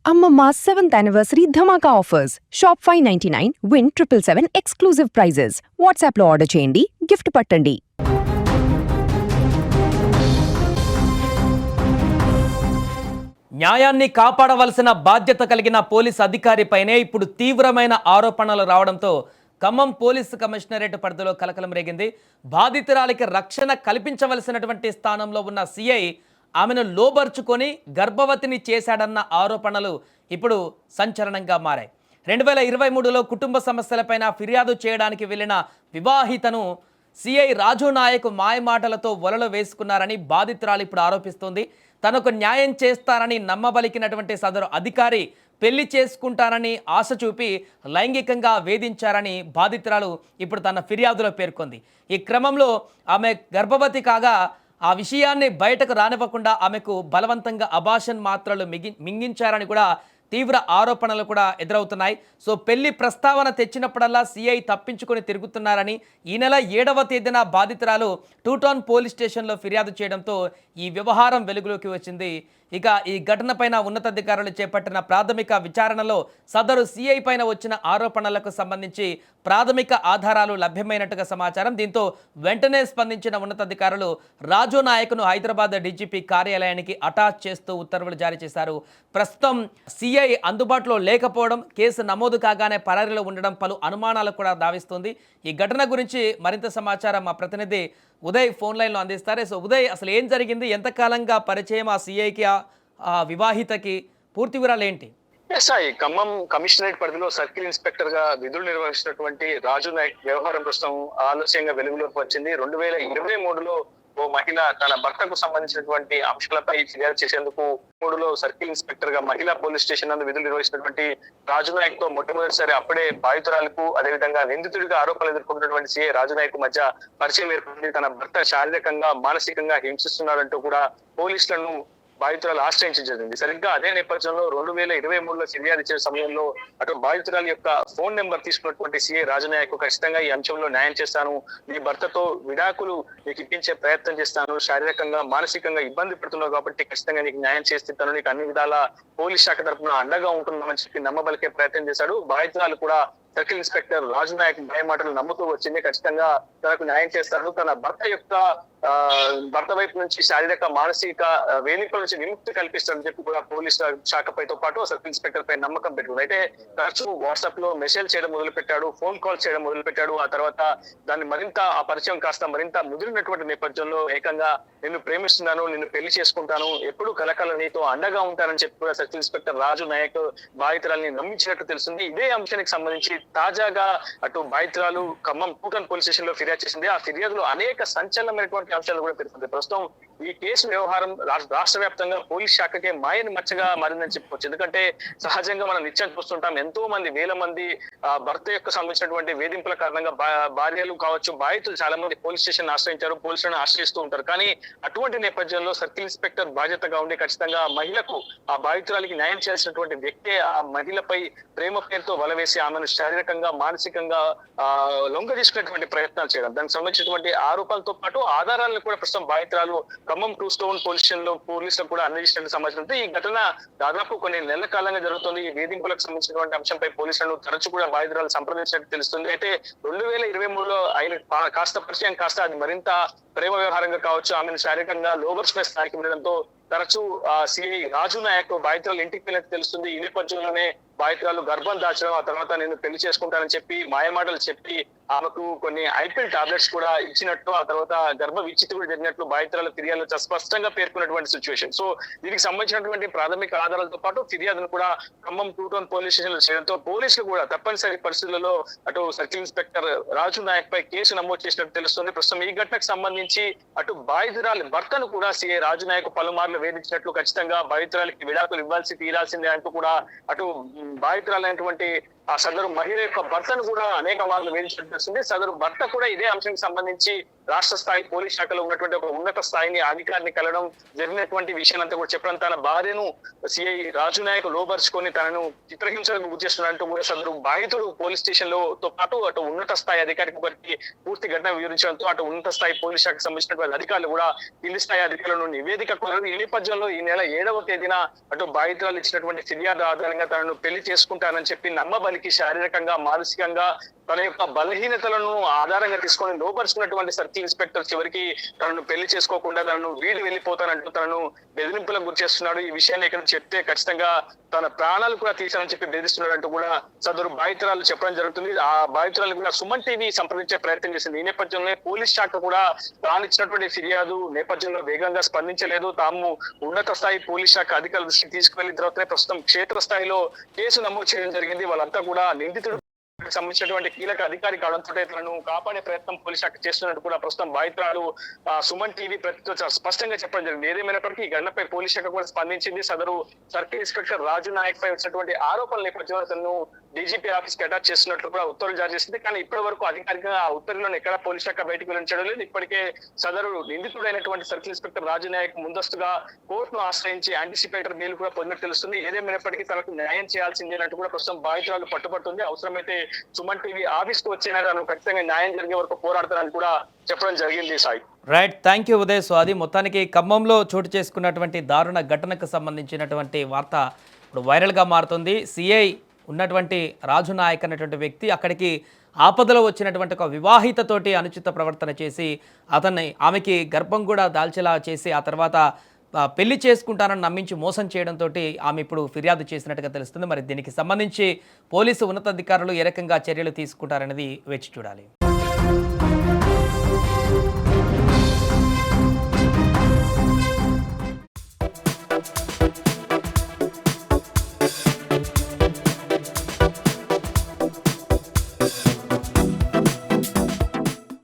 Amma 7th anniversary Dhamaka offers. Shop 599, win 777 exclusive prizes. WhatsApp lo order cheyandi, gift pattandi. న్యాయాన్ని కాపాడవలసిన బాధ్యత కలిగిన police అధికారిపైనే ఇప్పుడు తీవ్రమైన ఆరోపణలు రావడంతో ఖమ్మం పోలీసు కమిషనరేట్ పరిధిలో కలకలం రేగింది. బాధితురాలికి రక్షణ కల్పించవలసినటువంటి స్థానంలో ఉన్న సిఐ ఆమెను లోబర్చుకొని గర్భవతిని చేశాడన్న ఆరోపణలు ఇప్పుడు సంచలనంగా మారాయి. 2023లో కుటుంబ సమస్యలపైన ఫిర్యాదు చేయడానికి వెళ్లిన వివాహితను సిఐ రాజు నాయక్ మాయమాటలతో వలలో వేసుకున్నారని బాధితురాలు ఇప్పుడు ఆరోపిస్తోంది. తనకు న్యాయం చేస్తారని నమ్మబలికినటువంటి సదరు అధికారి పెళ్లి చేసుకుంటారని ఆశ చూపి లైంగికంగా వేధించారని బాధితురాలు ఇప్పుడు తన ఫిర్యాదులో పేర్కొంది. ఈ క్రమంలో ఆమె గర్భవతి కాగా ఆ విషయాన్ని బయటకు రానివ్వకుండా ఆమెకు బలవంతంగా అబార్షన్ మాత్రలు మింగించారని కూడా తీవ్ర ఆరోపణలు కూడా ఎదురవుతున్నాయి. సో పెళ్లి ప్రస్తావన తెచ్చినప్పుడల్లా సిఐ తప్పించుకొని తిరుగుతున్నారని ఈ నెల 7వ తేదీన బాధితురాలు 2 టౌన్ పోలీస్ స్టేషన్లో ఫిర్యాదు చేయడంతో ఈ వ్యవహారం వెలుగులోకి వచ్చింది. ఇక ఈ ఘటనపైన ఉన్నతాధికారులు చేపట్టిన ప్రాథమిక విచారణలో సదరు సిఐ పైన వచ్చిన ఆరోపణలకు సంబంధించి ప్రాథమిక ఆధారాలు లభ్యమైనట్టుగా సమాచారం. దీంతో వెంటనే స్పందించిన ఉన్నతాధికారులు రాజు నాయక్ను హైదరాబాద్ డీజీపీ కార్యాలయానికి అటాచ్ చేస్తూ ఉత్తర్వులు జారీ చేశారు. ప్రస్తుతం సిఐ అందుబాటులో లేకపోవడం, కేసు నమోదు కాగానే పరారీలో ఉండడం పలు అనుమానాలకు కూడా దావిస్తుంది. ఈ ఘటన గురించి మరింత సమాచారం మా ప్రతినిధి ఉదయ్ ఫోన్ లైన్లో అందిస్తారు. సో ఉదయ్, అసలు ఏం జరిగింది, ఎంతకాలంగా పరిచయం ఆ సిఐకి ఆ వివాహితకి, పూర్తి వివరాలు ఏంటి? ఖమ్మం కమిషనరేట్ పరిధిలో సర్కిల్ ఇన్స్పెక్టర్ గా విధులు నిర్వహిస్తున్నటువంటి రాజు నాయక్ వ్యవహారం ప్రస్తుతం ఆలస్యంగా వెలుగులోకి వచ్చింది. 2023లో ఓ మహిళ తన భర్తకు సంబంధించినటువంటి అంశాలపై ఫిర్యాదు చేసేందుకు 3లో సర్కిల్ ఇన్స్పెక్టర్ గా మహిళా పోలీస్ స్టేషన్ నందు విధులు నిర్వహిస్తున్నటువంటి రాజు నాయక్ తో మొట్టమొదటిసారి అప్పుడే బాధితురాలకు అదేవిధంగా నిందితుడిగా ఆరోపణలు ఎదుర్కొంటున్నటువంటి సిఐ రాజు నాయక్ మధ్య పరిచయం ఏర్పడింది. తన భర్త శారీరకంగా మానసికంగా హింసిస్తున్నాడంటూ కూడా పోలీసులను బాధితురాలు ఆశ్రయించడం జరిగింది. సరిగ్గా అదే నేపథ్యంలో 2023లో ఫిర్యాదు ఇచ్చే సమయంలో అటు బాధితురాల యొక్క ఫోన్ నెంబర్ తీసుకున్నటువంటి సిఐ రాజనాయక్ ఖచ్చితంగా ఈ అంశంలో న్యాయం చేస్తాను, నీ భర్తతో విడాకులు నీకు ఇప్పించే ప్రయత్నం చేస్తాను, శారీరకంగా మానసికంగా ఇబ్బంది పడుతున్నావు కాబట్టి ఖచ్చితంగా నీకు న్యాయం చేస్తాను, నీకు అన్ని విధాల పోలీస్ శాఖ తరఫున అండగా ఉంటున్నామని చెప్పి నమ్మబలికే ప్రయత్నం చేశాడు. బాధితురాలు కూడా సర్కిల్ ఇన్స్పెక్టర్ రాజు నాయక్ మాటలు నమ్ముతూ వచ్చింది. ఖచ్చితంగా తనకు న్యాయం చేస్తాను, తన భర్త వైపు నుంచి శారీరక మానసిక వేధింపుల నుంచి విముక్తి కల్పిస్తారని చెప్పి కూడా పోలీస్ శాఖపైతో పాటు సర్కిల్ ఇన్స్పెక్టర్ పై నమ్మకం పెట్టుకుంది. అయితే తరచూ వాట్సాప్ లో మెసేజ్ చేయడం మొదలు పెట్టాడు, ఫోన్ కాల్ చేయడం మొదలు పెట్టాడు. ఆ తర్వాత దాన్ని మరింత ఆ పరిచయం కాస్త మరింత ముదిరినటువంటి నేపథ్యంలో ఏకంగా నిన్ను ప్రేమిస్తున్నాను, నిన్ను పెళ్లి చేసుకుంటాను, ఎప్పుడు కలకల నీతో అండగా ఉంటానని చెప్పి కూడా సర్కిల్ ఇన్స్పెక్టర్ రాజు నాయక్ బాధితురాలని నమ్మించినట్టు తెలుస్తుంది. ఇదే అంశానికి సంబంధించి తాజాగా అటు బాధితురాలు ఖమ్మం 2 టౌన్ పోలీస్ స్టేషన్ లో ఫిర్యాదు చేసింది. ఆ ఫిర్యాదులో అనేక సంచలనమైనటువంటి అంశాలు కూడా పెరుగుతుంది. ప్రస్తుతం ఈ కేసు వ్యవహారం రాష్ట్ర వ్యాప్తంగా పోలీస్ శాఖకే మాయని మచ్చగా మారిందని చెప్పుకోవచ్చు. ఎందుకంటే సహజంగా మనం నిత్యం చూస్తుంటాం, ఎంతో మంది వేల మంది భర్త యొక్క సంబంధించినటువంటి వేధింపుల కారణంగా భార్యలు కావచ్చు, బాధితులు చాలా మంది పోలీస్ స్టేషన్ ఆశ్రయించారు, పోలీసులను ఆశ్రయిస్తూ ఉంటారు. కానీ అటువంటి నేపథ్యంలో సర్కిల్ ఇన్స్పెక్టర్ బాధ్యతగా ఉండి ఖచ్చితంగా మహిళకు, ఆ బాధితురాలికి న్యాయం చేయాల్సినటువంటి వ్యక్తే ఆ మహిళపై ప్రేమ పేరుతో వలవేసి ఆమెను శారీరకంగా మానసికంగా లొంగ తీసుకునేటువంటి ప్రయత్నాలు చేయడం, దానికి సంబంధించినటువంటి ఆరోపణలతో పాటు ఆధారాలను కూడా ప్రస్తుతం బాధితురాలు ఖమ్మం 2 టౌన్ పోలీస్ స్టేషన్ లో పోలీసులకు కూడా అందజేసినట్టు సమాచారం. ఈ ఘటన దాదాపు కొన్ని నెలల కాలంగా జరుగుతుంది. ఈ వేధింపులకు సంబంధించినటువంటి అంశంపై పోలీసులను తరచు కూడా బాధితురాలు సంప్రదించినట్టు తెలుస్తుంది. అయితే 2023లో ఆయన కాస్త పరిచయం కాస్త అది మరింత ప్రేమ వ్యవహారంగా కావచ్చు, ఆమెను శారీరకంగా లోబర్చుకునే స్థాయికి వెళ్ళడంతో తరచూ సిఐ రాజు నాయక్ బాధితురాలు ఇంటికి వెళ్ళినట్టు తెలుస్తుంది. ఈ నేపథ్యంలోనే బాధితురాలు గర్భం దాచడం, ఆ తర్వాత నేను పెళ్లి చేసుకుంటానని చెప్పి మాయమాటలు చెప్పి ఆమెకు కొన్ని ఐపిల్ టాబ్లెట్స్ కూడా ఇచ్చినట్టు, ఆ తర్వాత గర్భ విచ్చితి కూడా జరిగినట్లు బాధితురాలు ఫిర్యాదులో స్పష్టంగా పేర్కొన్నటువంటి సిచ్యువేషన్. సో దీనికి సంబంధించినటువంటి ప్రాథమిక ఆధారాలతో పాటు ఫిర్యాదును కూడా ఖమ్మం 2 టౌన్ పోలీస్ స్టేషన్ లో చేయడంతో పోలీసులు కూడా తప్పనిసరి పరిస్థితులలో అటు సర్కిల్ ఇన్స్పెక్టర్ రాజు నాయక్ పై కేసు నమోదు చేసినట్టు తెలుస్తుంది. ప్రస్తుతం ఈ ఘటనకు సంబంధించి అటు బాధితురాలి భర్తను కూడా సిఐ రాజు నాయక్ పలుమార్లు వేధించినట్లు, ఖచ్చితంగా బాధితురాలికి విడాకులు ఇవ్వాల్సి తీరాల్సిందే అంటూ కూడా అటు బాధితురాలైనటువంటి ఆ సదరు మహిళ యొక్క భర్తను కూడా అనేక మార్లు వేధించినట్టు తెలుస్తుంది. సదరు భర్త కూడా ఇదే అంశానికి సంబంధించి రాష్ట్ర స్థాయి పోలీస్ శాఖలో ఉన్నటువంటి ఒక ఉన్నత స్థాయిని అధికారిని కలవడం జరిగినటువంటి విషయాన్ని కూడా చెప్పడం, తన భార్యను సిఐ రాజు నాయక్ లోబర్చుకొని తనను చిత్రహింసలకు గురి చేస్తున్నట్టు కూడా సదరు బాధితుడు పోలీస్ స్టేషన్ లో తో పాటు అటు ఉన్నత స్థాయి అధికారికి ఒకరికి పూర్తి ఘటన వివరించడంతో అటు ఉన్నత స్థాయి పోలీస్ శాఖకు సంబంధించినటువంటి అధికారులు కూడా కింది స్థాయి అధికారులను నివేదిక కోరారు. ఈ నేపథ్యంలో ఈ నెల 7వ తేదీన అటు బాధితురాలు ఇచ్చినటువంటి ఫిర్యాదు ఆధారంగా తనను పెళ్లి చేసుకుంటానని చెప్పి నమ్మబలికి శారీరకంగా మానసికంగా తన యొక్క బలహీనతలను ఆధారంగా తీసుకొని లోపరుచుకున్నటువంటి సర్కిల్ ఇన్స్పెక్టర్ చివరికి తనను పెళ్లి చేసుకోకుండా తనను వీడి వెళ్ళిపోతానంటూ తనను బెదిరింపులకు గురి చేస్తున్నాడు. ఈ విషయాన్ని ఇక్కడ చెప్తే ఖచ్చితంగా తన ప్రాణాలు కూడా తీశానని చెప్పి బెదిరిస్తున్నాడు అంటూ కూడా సదరు బాధితురాలు చెప్పడం జరుగుతుంది. ఆ బాధితురాలు కూడా సుమన్ టీవీ సంప్రదించే ప్రయత్నం చేసింది. ఈ నేపథ్యంలో పోలీస్ శాఖ కూడా తాను ఇచ్చినటువంటి ఫిర్యాదు నేపథ్యంలో వేగంగా స్పందించలేదు. తాము ఉన్నత స్థాయి పోలీస్ శాఖ అధికారుల దృష్టికి తీసుకువెళ్లిన తర్వాతనే ప్రస్తుతం క్షేత్రస్థాయిలో కేసు నమోదు చేయడం జరిగింది. వాళ్ళంతా కూడా నిందితుడు సంబంధించినటువంటి కీలక అధికారి కావడంతో తనను కాపాడే ప్రయత్నం పోలీస్ శాఖ చేస్తున్నట్టు కూడా ప్రస్తుతం బాధితురాలు సుమన్ టీవీ ప్రతితో స్పష్టంగా చెప్పడం జరిగింది. ఏదేమైనప్పటికీ ఈ ఘటనపై పోలీస్ శాఖ కూడా స్పందించింది. సదరు సర్కిల్ ఇన్స్పెక్టర్ రాజు నాయక్ పై వచ్చినటువంటి ఆరోపణల నేపథ్యంలో తనను డీజీపీ ఆఫీస్ కి అటాచ్ చేస్తున్నట్లు కూడా ఉత్తర్వులు జారీ చేసింది. కానీ ఇప్పటి వరకు అధికారికంగా ఆ ఉత్తర్వులను ఎక్కడ పోలీస్ శాఖ బయటకు వెళ్లించడం లేదు. ఇప్పటికే సదరు నిందితుడైనటువంటి సర్కిల్ ఇన్స్పెక్టర్ రాజు నాయక్ ముందస్తుగా కోర్టును ఆశ్రయించి యాంటిసిపేటర్ బెయిల్ కూడా పొందినట్టు తెలుస్తుంది. ఏదేమైనప్పటికీ తనకు న్యాయం చేయాల్సిందేనంటూ కూడా ప్రస్తుతం బాధితురాలు పట్టుబడుతుంది. అవసరమైతే సుమన్ టీవీ ఆఫీస్ కు వచ్చిన ఖచ్చితంగా న్యాయం జరిగే వరకు పోరాడతానని కూడా చెప్పడం జరిగింది. Sai right, thank you Uday. So అది మొత్తానికి ఖమ్మంలో చోటు చేసుకున్నటువంటి దారుణ ఘటనకు సంబంధించినటువంటి వార్త ఇప్పుడు వైరల్గా మారుతుంది. సిఐ ఉన్నటువంటి రాజు నాయక్ అనేటువంటి వ్యక్తి అక్కడికి ఆపదలో వచ్చినటువంటి ఒక వివాహితతోటి అనుచిత ప్రవర్తన చేసి ఆమెకి గర్భం కూడా దాల్చేలా చేసి ఆ తర్వాత పెళ్లి చేసుకుంటానని నమ్మించి మోసం చేయడంతో ఆమె ఇప్పుడు ఫిర్యాదు చేసినట్టుగా తెలుస్తుంది. మరి దీనికి సంబంధించి పోలీసు ఉన్నతాధికారులు ఏ రకంగా చర్యలు తీసుకుంటారనేది వేచి చూడాలి.